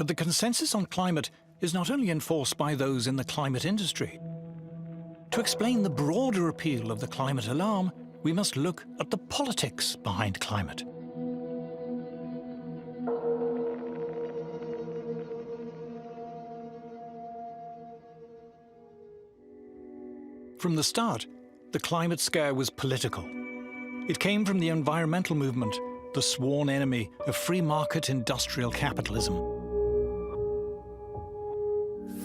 But the consensus on climate is not only enforced by those in the climate industry. To explain the broader appeal of the climate alarm, we must look at the politics behind climate. From the start, the climate scare was political. It came from the environmental movement, the sworn enemy of free market industrial capitalism.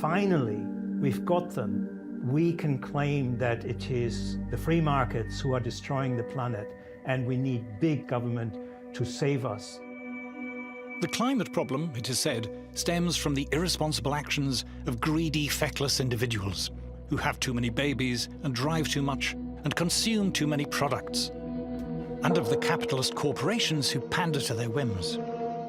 Finally, we've got them. We can claim that it is the free markets who are destroying the planet, and we need big government to save us. The climate problem, it is said, stems from the irresponsible actions of greedy, feckless individuals who have too many babies and drive too much and consume too many products, and of the capitalist corporations who pander to their whims.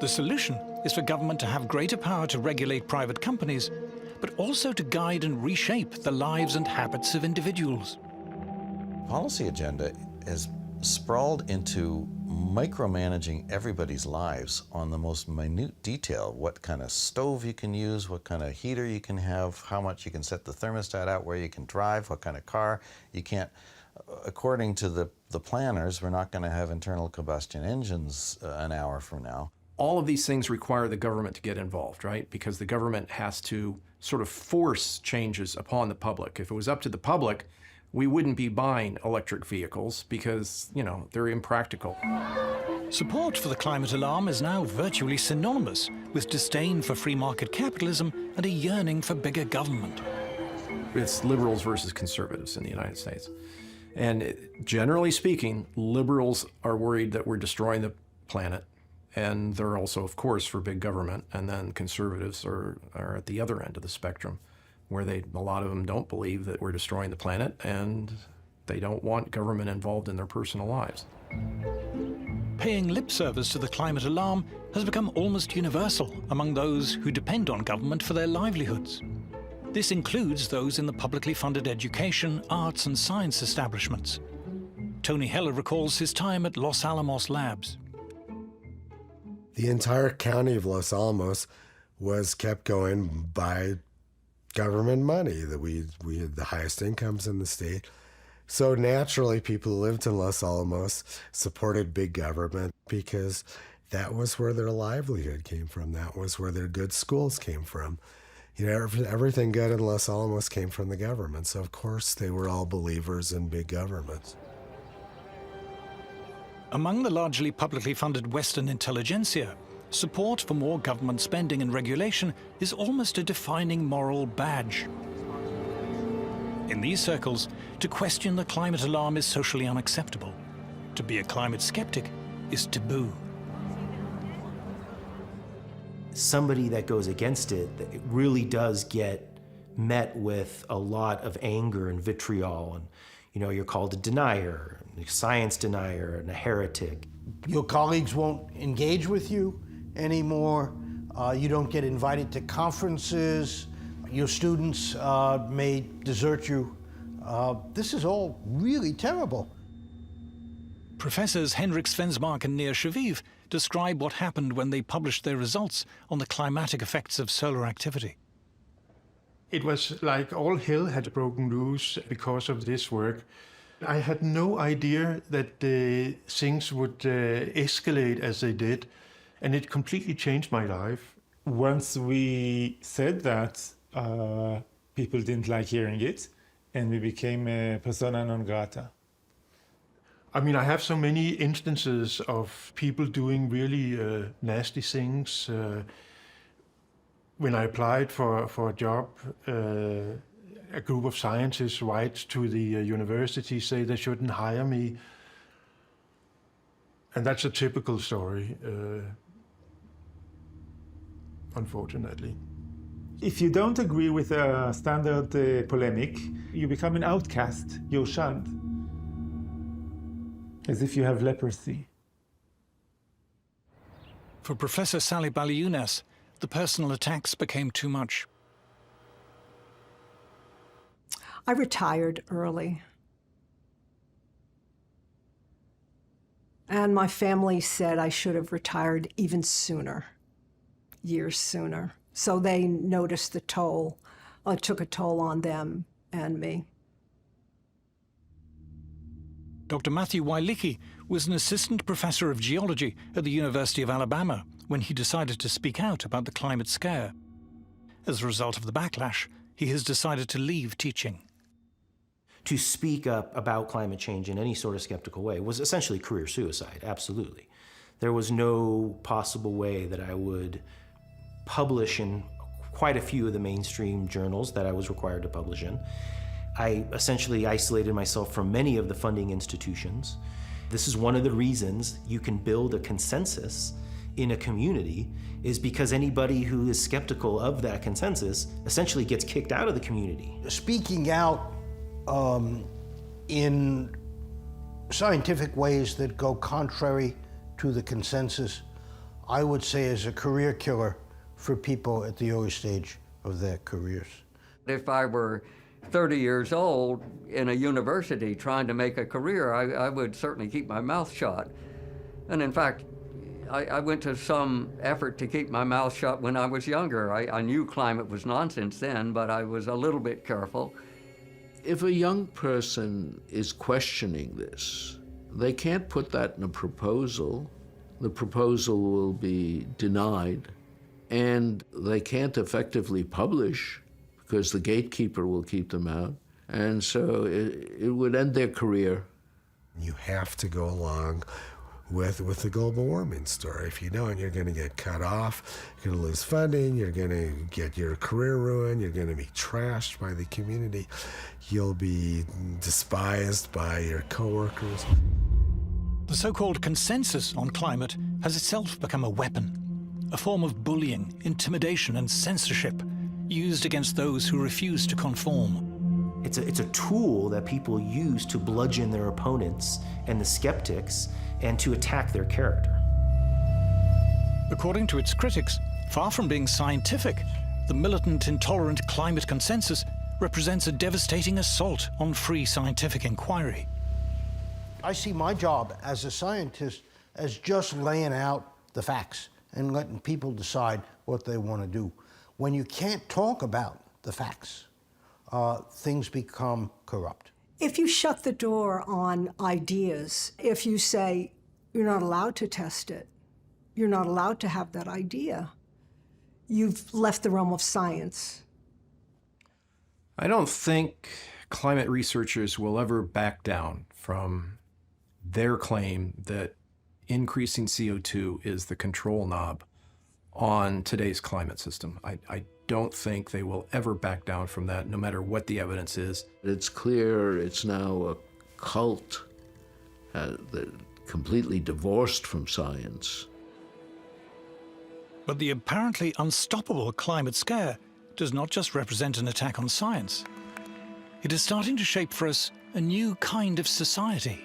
The solution is for government to have greater power to regulate private companies, but also to guide and reshape the lives and habits of individuals. Policy agenda has sprawled into micromanaging everybody's lives on the most minute detail. What kind of stove you can use, what kind of heater you can have, how much you can set the thermostat out, where you can drive, what kind of car you can't. According to the planners, we're not going to have internal combustion engines an hour from now. All of these things require the government to get involved, right? Because the government has to sort of force changes upon the public. If it was up to the public, we wouldn't be buying electric vehicles because, you know, they're impractical. Support for the climate alarm is now virtually synonymous with disdain for free market capitalism and a yearning for bigger government. It's liberals versus conservatives in the United States. And generally speaking, liberals are worried that we're destroying the planet. And they're also, of course, for big government. And then conservatives are at the other end of the spectrum, where a lot of them don't believe that we're destroying the planet, and they don't want government involved in their personal lives. Paying lip service to the climate alarm has become almost universal among those who depend on government for their livelihoods. This includes those in the publicly funded education, arts and science establishments. Tony Heller recalls his time at Los Alamos Labs. The entire county of Los Alamos was kept going by government money. That we had the highest incomes in the state. So naturally, people who lived in Los Alamos supported big government because that was where their livelihood came from. That was where their good schools came from. You know, everything good in Los Alamos came from the government. So of course they were all believers in big government. Among the largely publicly funded Western intelligentsia, support for more government spending and regulation is almost a defining moral badge. In these circles, to question the climate alarm is socially unacceptable. To be a climate skeptic is taboo. Somebody that goes against it, it really does get met with a lot of anger and vitriol. And, you know, you're called a denier, a science denier, and a heretic. Your colleagues won't engage with you anymore. You don't get invited to conferences. Your students may desert you. This is all really terrible. Professors Henrik Svensmark and Nir Shaviv describe what happened when they published their results on the climatic effects of solar activity. It was like all hell had broken loose because of this work. I had no idea that things would escalate as they did, and it completely changed my life. Once we said that, people didn't like hearing it, and we became a persona non grata. I mean, I have so many instances of people doing really nasty things. When I applied for a job, a group of scientists write to the university, say they shouldn't hire me. And that's a typical story, unfortunately. If you don't agree with a standard polemic, you become an outcast, you're shunned, as if you have leprosy. For Professor Sally Baliunas, the personal attacks became too much. I retired early. And my family said I should have retired even sooner. years sooner. So they noticed the toll. It took a toll on them and me. Dr. Matthew Wailicki was an assistant professor of geology at the University of Alabama when he decided to speak out about the climate scare. As a result of the backlash, he has decided to leave teaching. To speak up about climate change in any sort of skeptical way was essentially career suicide, absolutely. There was no possible way that I would publish in quite a few of the mainstream journals that I was required to publish in. I essentially isolated myself from many of the funding institutions. This is one of the reasons you can build a consensus in a community, is because anybody who is skeptical of that consensus essentially gets kicked out of the community. Speaking out in scientific ways that go contrary to the consensus, I would say is a career killer for people at the early stage of their careers. If I were 30 years old in a university trying to make a career, I would certainly keep my mouth shut. And in fact, I went to some effort to keep my mouth shut when I was younger. I knew climate was nonsense then, but I was a little bit careful. If a young person is questioning this, they can't put that in a proposal. The proposal will be denied, and they can't effectively publish because the gatekeeper will keep them out. And so it would end their career. You have to go along with the global warming story. If you don't, you're going to get cut off, you're going to lose funding, you're going to get your career ruined, you're going to be trashed by the community, you'll be despised by your coworkers. The so-called consensus on climate has itself become a weapon, a form of bullying, intimidation and censorship used against those who refuse to conform. It's a tool that people use to bludgeon their opponents and the skeptics and to attack their character. According to its critics, far from being scientific, the militant, intolerant climate consensus represents a devastating assault on free scientific inquiry. I see my job as a scientist as just laying out the facts and letting people decide what they want to do. When you can't talk about the facts, things become corrupt. If you shut the door on ideas, if you say you're not allowed to test it, you're not allowed to have that idea, you've left the realm of science. I don't think climate researchers will ever back down from their claim that increasing CO2 is the control knob on today's climate system. I don't think they will ever back down from that, no matter what the evidence is. It's clear it's now a cult completely divorced from science. But the apparently unstoppable climate scare does not just represent an attack on science. It is starting to shape for us a new kind of society.